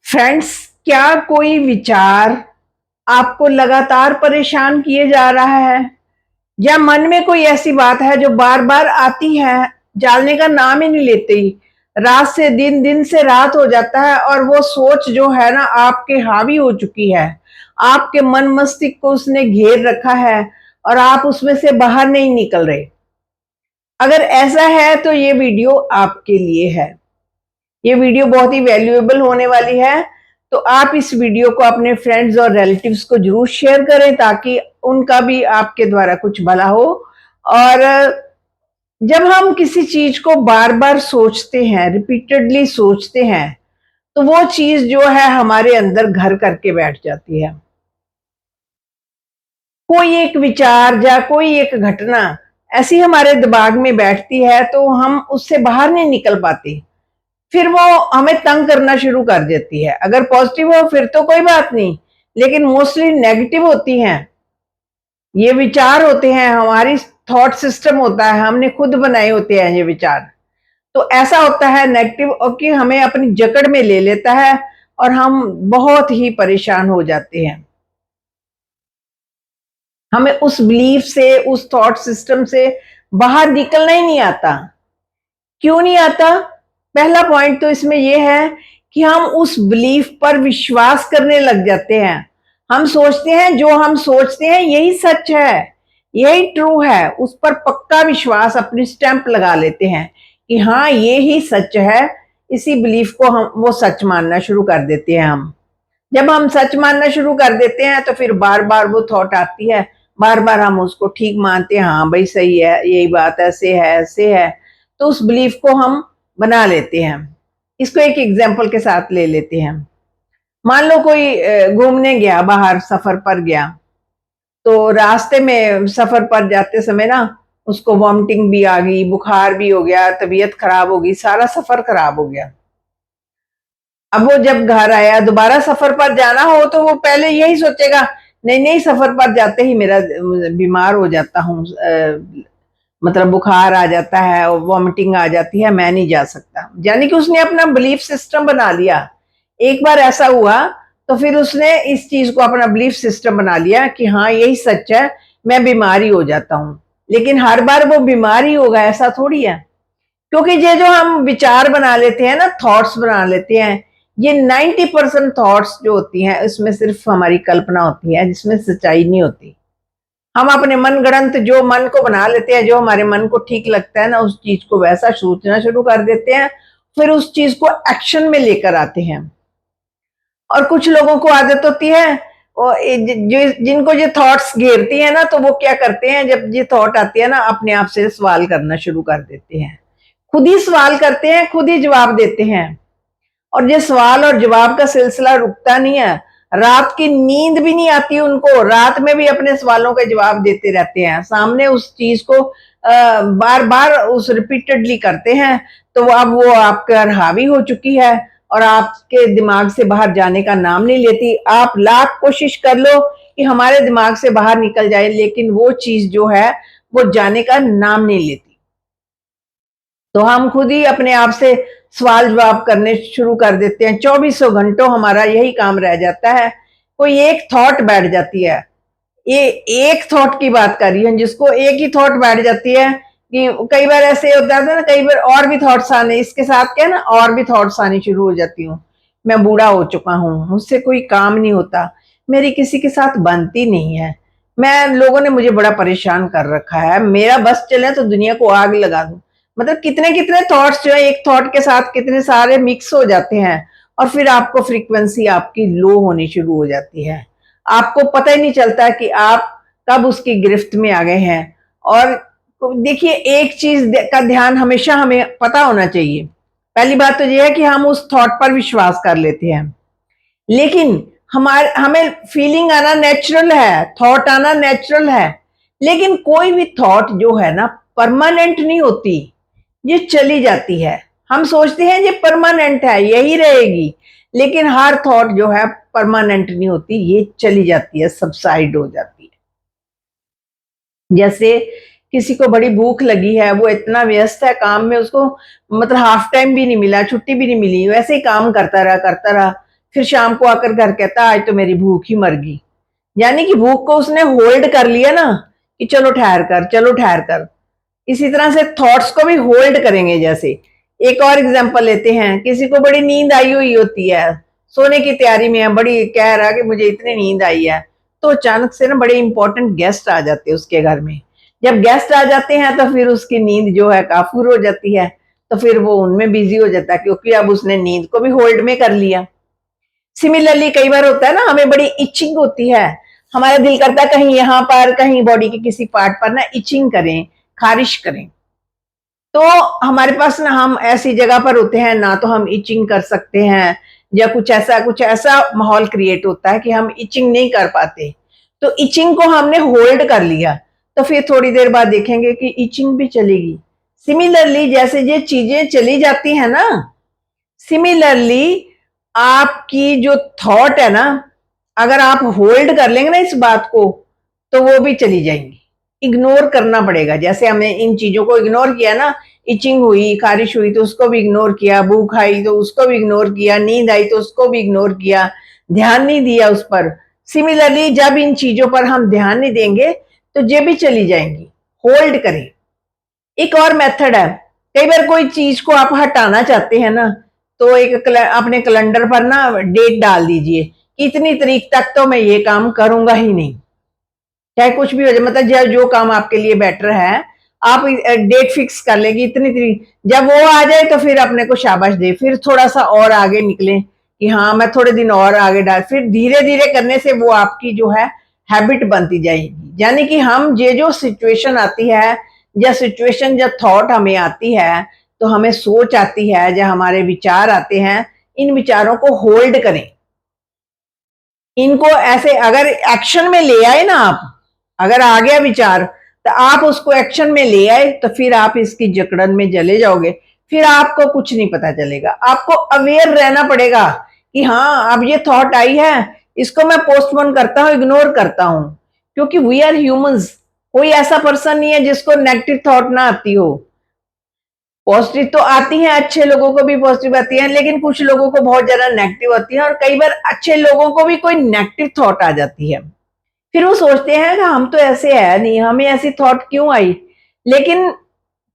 Friends, क्या कोई विचार आपको लगातार परेशान किए जा रहा है या मन में कोई ऐसी बात है जो बार बार आती है, जाने का नाम ही नहीं लेती। रात से दिन, दिन से रात हो जाता है और वो सोच जो है ना आपके हावी हो चुकी है। आपके मन मस्तिष्क को उसने घेर रखा है और आप उसमें से बाहर नहीं निकल रहे। अगर ऐसा है तो ये वीडियो आपके लिए है। ये वीडियो बहुत ही वैल्यूएबल होने वाली है, तो आप इस वीडियो को अपने फ्रेंड्स और रिलेटिव्स को जरूर शेयर करें ताकि उनका भी आपके द्वारा कुछ भला हो। और जब हम किसी चीज को बार बार सोचते हैं, रिपीटेडली सोचते हैं, तो वो चीज जो है हमारे अंदर घर करके बैठ जाती है। कोई एक विचार या कोई एक घटना ऐसी हमारे दिमाग में बैठती है तो हम उससे बाहर नहीं निकल पाते। फिर वो हमें तंग करना शुरू कर देती है। अगर पॉजिटिव हो फिर तो कोई बात नहीं, लेकिन मोस्टली नेगेटिव होती हैं। ये विचार होते हैं, हमारी थॉट सिस्टम होता है, हमने खुद बनाए होते हैं ये विचार। तो ऐसा होता है नेगेटिव कि हमें अपनी जकड़ में ले लेता है और हम बहुत ही परेशान हो जाते हैं। हमें उस बिलीफ से, उस थॉट सिस्टम से बाहर निकलना ही नहीं आता। क्यों नहीं आता? पहला पॉइंट तो इसमें यह है कि हम उस बिलीफ पर विश्वास करने लग जाते हैं। हम सोचते हैं जो हम सोचते हैं यही सच है, यही ट्रू है। उस पर पक्का विश्वास, अपनी स्टैंप लगा लेते हैं कि हाँ ये ही सच है। इसी बिलीफ को हम वो सच मानना शुरू कर देते हैं। हम जब हम सच मानना शुरू कर देते हैं तो फिर बार बार वो थॉट आती है, बार बार हम उसको ठीक मानते हैं। हाँ भाई सही है, यही बात ऐसे है, ऐसे है। तो उस बिलीफ को हम बना लेते हैं। इसको एक एग्जाम्पल के साथ ले लेते हैं। मान लो कोई घूमने गया, बाहर सफर पर गया, तो रास्ते में सफर पर जाते समय ना उसको वॉमिटिंग भी आ गई, बुखार भी हो गया, तबीयत खराब हो गई, सारा सफर खराब हो गया। अब वो जब घर आया, दोबारा सफर पर जाना हो तो वो पहले यही सोचेगा, नहीं नहीं सफर पर जाते ही मेरा बीमार हो जाता हूँ, मतलब बुखार आ जाता है, वॉमिटिंग आ जाती है, मैं नहीं जा सकता। यानी कि उसने अपना बिलीफ सिस्टम बना लिया। एक बार ऐसा हुआ तो फिर उसने इस चीज को अपना बिलीफ सिस्टम बना लिया कि हाँ यही सच है, मैं बीमार ही हो जाता हूँ। लेकिन हर बार वो बीमार ही होगा ऐसा थोड़ी है। क्योंकि ये जो हम विचार बना लेते हैं ना, थॉट्स बना लेते हैं, ये 90% थॉट्स जो होती हैं इसमें सिर्फ हमारी कल्पना होती है, जिसमें सच्चाई नहीं होती। हम अपने मन गढ़ंत जो मन को बना लेते हैं, जो हमारे मन को ठीक लगता है ना, उस चीज को वैसा सोचना शुरू कर देते हैं, फिर उस चीज को एक्शन में लेकर आते हैं। और कुछ लोगों को आदत होती है, जिनको ये थॉट्स घेरती है ना, तो वो क्या करते हैं, जब ये थॉट आती है ना, अपने आप से सवाल करना शुरू कर देते हैं। खुद ही सवाल करते हैं, खुद ही जवाब देते हैं। और ये सवाल और जवाब का सिलसिला रुकता नहीं है। रात की नींद भी नहीं आती उनको, रात में भी अपने सवालों के जवाब देते रहते हैं, सामने उस चीज को बार बार उस रिपीटेडली करते हैं। तो अब वो आपका हावी हो चुकी है और आपके दिमाग से बाहर जाने का नाम नहीं लेती। आप लाख कोशिश कर लो कि हमारे दिमाग से बाहर निकल जाए, लेकिन वो चीज जो है वो जाने का नाम नहीं लेती। तो हम खुद ही अपने आप से सवाल जवाब करने शुरू कर देते हैं। 2400 घंटों हमारा यही काम रह जाता है। कोई एक थॉट बैठ जाती है, ये एक थॉट की बात कर रही हूँ, जिसको एक ही थॉट बैठ जाती है कि कई बार ऐसे होता है ना, कई बार और भी थॉट्स आने, इसके साथ क्या ना और भी थॉट्स आनी शुरू हो जाती हूँ। मैं बूढ़ा हो चुका हूँ, मुझसे कोई काम नहीं होता, मेरी किसी के साथ बनती नहीं है, मैं, लोगों ने मुझे बड़ा परेशान कर रखा है, मेरा बस चले तो दुनिया को आग लगा दूं। मतलब कितने कितने थॉट्स जो है एक थॉट के साथ कितने सारे मिक्स हो जाते हैं और फिर आपको फ्रीक्वेंसी आपकी लो होनी शुरू हो जाती है। आपको पता ही नहीं चलता कि आप कब उसकी गिरफ्त में आ गए हैं। और देखिए, एक चीज का ध्यान हमेशा हमें पता होना चाहिए। पहली बात तो यह है कि हम उस थॉट पर विश्वास कर लेते हैं, लेकिन हमारे हमें फीलिंग आना नेचुरल है, थॉट आना नेचुरल है, लेकिन कोई भी थॉट जो है ना परमानेंट नहीं होती, ये चली जाती है। हम सोचते हैं ये परमानेंट है, यही रहेगी, लेकिन हर थॉट जो है परमानेंट नहीं होती, ये चली जाती है, सबसाइड हो जाती है। जैसे किसी को बड़ी भूख लगी है, वो इतना व्यस्त है काम में, उसको मतलब हाफ टाइम भी नहीं मिला, छुट्टी भी नहीं मिली, वैसे ही काम करता रहा, फिर शाम को आकर घर कहता आज तो मेरी भूख ही मर गई। यानी कि भूख को उसने होल्ड कर लिया ना, कि चलो ठहर कर, चलो ठहर कर। इसी तरह से थॉट्स को भी होल्ड करेंगे। जैसे एक और एग्जांपल लेते हैं, किसी को बड़ी नींद आई हुई होती है, सोने की तैयारी में है, बड़ी कह रहा कि मुझे इतनी नींद आई है, तो अचानक से ना बड़े इंपॉर्टेंट गेस्ट आ जाते हैं उसके घर में। जब गेस्ट आ जाते हैं तो फिर उसकी नींद जो है काफूर हो जाती है, तो फिर वो उनमें बिजी हो जाता है, क्योंकि अब उसने नींद को भी होल्ड में कर लिया। सिमिलरली कई बार होता है ना, हमें बड़ी इचिंग होती है, हमारा दिल करता है कहीं यहाँ पर, कहीं बॉडी के किसी पार्ट पर ना इचिंग करें, खारिश करें। तो हमारे पास ना, हम ऐसी जगह पर होते हैं ना, तो हम इचिंग कर सकते हैं, या कुछ ऐसा माहौल क्रिएट होता है कि हम इचिंग नहीं कर पाते। तो इचिंग को हमने होल्ड कर लिया, तो फिर थोड़ी देर बाद देखेंगे कि इचिंग भी चलेगी। सिमिलरली जैसे ये चीजें चली जाती है ना, सिमिलरली आपकी जो थॉट है ना, अगर आप होल्ड कर लेंगे ना इस बात को, तो वो भी चली जाएंगी। इग्नोर करना पड़ेगा। जैसे हमने इन चीजों को इग्नोर किया ना, इचिंग हुई, खारिश हुई तो उसको भी इग्नोर किया, भूख आई तो उसको भी इग्नोर किया, नींद आई तो उसको भी इग्नोर किया, ध्यान नहीं दिया उस पर। सिमिलरली जब इन चीजों पर हम ध्यान नहीं देंगे तो ये भी चली जाएंगी। होल्ड करें। एक और मेथड है, कई बार कोई चीज को आप हटाना चाहते हैं ना, तो एक अपने कैलेंडर पर ना डेट डाल दीजिए कि इतनी तारीख तक तो मैं ये काम करूंगा ही नहीं, चाहे कुछ भी हो जाए। मतलब जो काम आपके लिए बेटर है, आप डेट फिक्स कर लेंगे इतनी तारीख। जब वो आ जाए तो फिर अपने को शाबाश दे, फिर थोड़ा सा और आगे निकले कि हाँ मैं थोड़े दिन और आगे डाल, फिर धीरे धीरे करने से वो आपकी जो है हैबिट बनती जाएगी। यानी कि हम ये जो सिचुएशन आती है, या सिचुएशन जब थॉट हमें आती है, तो हमें सोच आती है, जब हमारे विचार आते हैं, इन विचारों को होल्ड करें। इनको ऐसे अगर एक्शन में ले आए ना आप, अगर आ गया विचार तो आप उसको एक्शन में ले आए, तो फिर आप इसकी जकड़न में चले जाओगे, फिर आपको कुछ नहीं पता चलेगा। आपको अवेयर रहना पड़ेगा कि हाँ अब ये थॉट आई है, इसको मैं पोस्टपोन करता हूं, इग्नोर करता हूं, क्योंकि वी आर ह्यूमंस। कोई ऐसा पर्सन नहीं है जिसको नेगेटिव थॉट ना आती हो। पॉजिटिव तो आती है, अच्छे लोगों को भी पॉजिटिव आती है, लेकिन कुछ लोगों को बहुत ज्यादा नेगेटिव आती है, और कई बार अच्छे लोगों को भी कोई नेगेटिव थॉट आ जाती है। फिर वो सोचते हैं कि हम तो ऐसे है नहीं, हमें ऐसी थॉट क्यों आई। लेकिन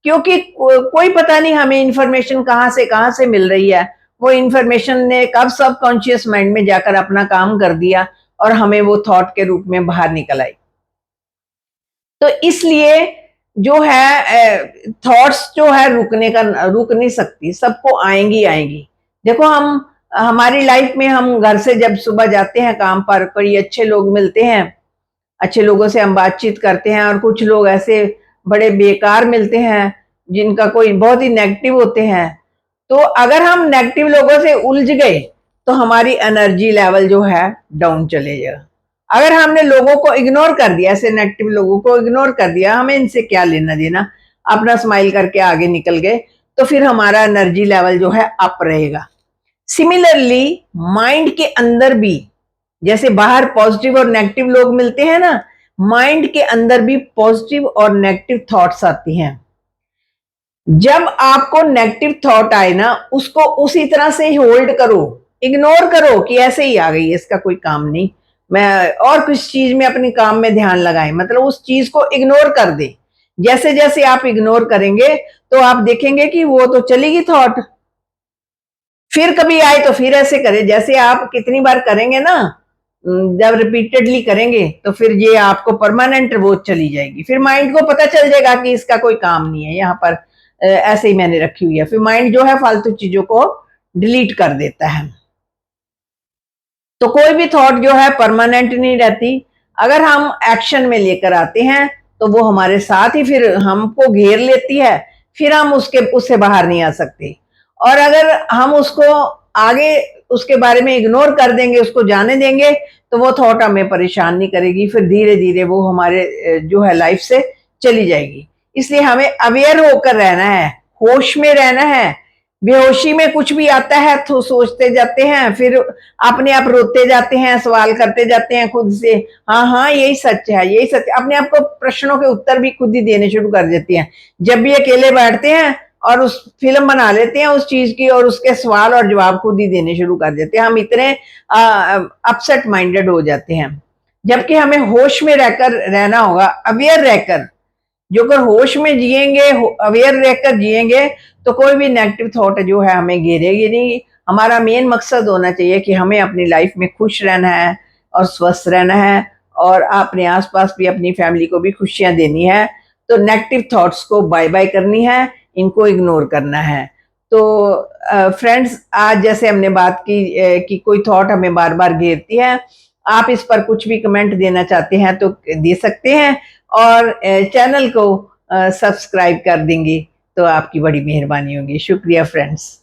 क्योंकि कोई पता नहीं हमें इंफॉर्मेशन कहां से मिल रही है, वो इंफॉर्मेशन ने कब सब कॉन्शियस माइंड में जाकर अपना काम कर दिया, और हमें वो थॉट के रूप में बाहर निकल आई। तो इसलिए जो है थॉट्स जो है रुक नहीं सकती, सबको आएंगी आएंगी। देखो हम हमारी लाइफ में, हम घर से जब सुबह जाते हैं काम पर, कोई अच्छे लोग मिलते हैं, अच्छे लोगों से हम बातचीत करते हैं, और कुछ लोग ऐसे बड़े बेकार मिलते हैं जिनका कोई बहुत ही नेगेटिव होते हैं। तो अगर हम नेगेटिव लोगों से उलझ गए तो हमारी एनर्जी लेवल जो है डाउन चले जाएगा। अगर हमने लोगों को इग्नोर कर दिया, ऐसे नेगेटिव लोगों को इग्नोर कर दिया, हमें इनसे क्या लेना देना, अपना स्माइल करके आगे निकल गए, तो फिर हमारा एनर्जी लेवल जो है अप रहेगा। सिमिलरली माइंड के अंदर भी, जैसे बाहर पॉजिटिव और नेगेटिव लोग मिलते हैं ना, माइंड के अंदर भी पॉजिटिव और नेगेटिव थॉट्स आती हैं। जब आपको नेगेटिव थॉट आए ना, उसको उसी तरह से ही होल्ड करो, इग्नोर करो कि ऐसे ही आ गई, इसका कोई काम नहीं, मैं और किस चीज में अपने काम में ध्यान लगाएं, मतलब उस चीज को इग्नोर कर दे। जैसे जैसे आप इग्नोर करेंगे तो आप देखेंगे कि वो तो चलेगी थॉट, फिर कभी आए तो फिर ऐसे करें। जैसे आप कितनी बार करेंगे ना, जब रिपीटेडली करेंगे, तो फिर ये आपको परमानेंट वो चली जाएगी। फिर माइंड को पता चल जाएगा कि इसका कोई काम नहीं है, यहाँ पर ऐसे ही मैंने रखी हुई है। फिर माइंड जो है फालतू चीजों को डिलीट कर देता है। तो कोई भी थॉट जो है परमानेंट नहीं रहती। अगर हम एक्शन में लेकर आते हैं तो वो हमारे साथ ही फिर हमको घेर लेती है, फिर हम उससे बाहर नहीं आ सकते। और अगर हम उसको आगे उसके बारे में इग्नोर कर देंगे, उसको जाने देंगे, तो वो थॉट हमें परेशान नहीं करेगी, फिर धीरे धीरे वो हमारे जो है लाइफ से चली जाएगी। इसलिए हमें अवेयर होकर रहना है, होश में रहना है। बेहोशी में कुछ भी आता है तो सोचते जाते हैं, फिर अपने आप रोते जाते हैं, सवाल करते जाते हैं खुद से, हाँ हाँ यही सच है, यही सच है। अपने आप को प्रश्नों के उत्तर भी खुद ही देने शुरू कर देते हैं। जब भी अकेले बैठते हैं और उस फिल्म बना लेते हैं उस चीज की, और उसके सवाल और जवाब खुद ही देने शुरू कर देते हैं। हम इतने अपसेट माइंडेड हो जाते हैं, जबकि हमें होश में रहकर रहना होगा, अवेयर रहकर। जो अगर होश में जिएंगे, अवेयर रहकर जिएंगे, तो कोई भी नेगेटिव थॉट जो है हमें घेरेगी नहीं। हमारा मेन मकसद होना चाहिए कि हमें अपनी लाइफ में खुश रहना है और स्वस्थ रहना है, और अपने आसपास भी अपनी फैमिली को भी खुशियां देनी है। तो नेगेटिव थॉट्स को बाय बाय करनी है, इनको इग्नोर करना है। तो फ्रेंड्स, आज जैसे हमने बात की कि कोई थॉट हमें बार बार घेरती है, आप इस पर कुछ भी कमेंट देना चाहते हैं तो दे सकते हैं, और चैनल को सब्सक्राइब कर देंगे तो आपकी बड़ी मेहरबानी होगी। शुक्रिया फ्रेंड्स।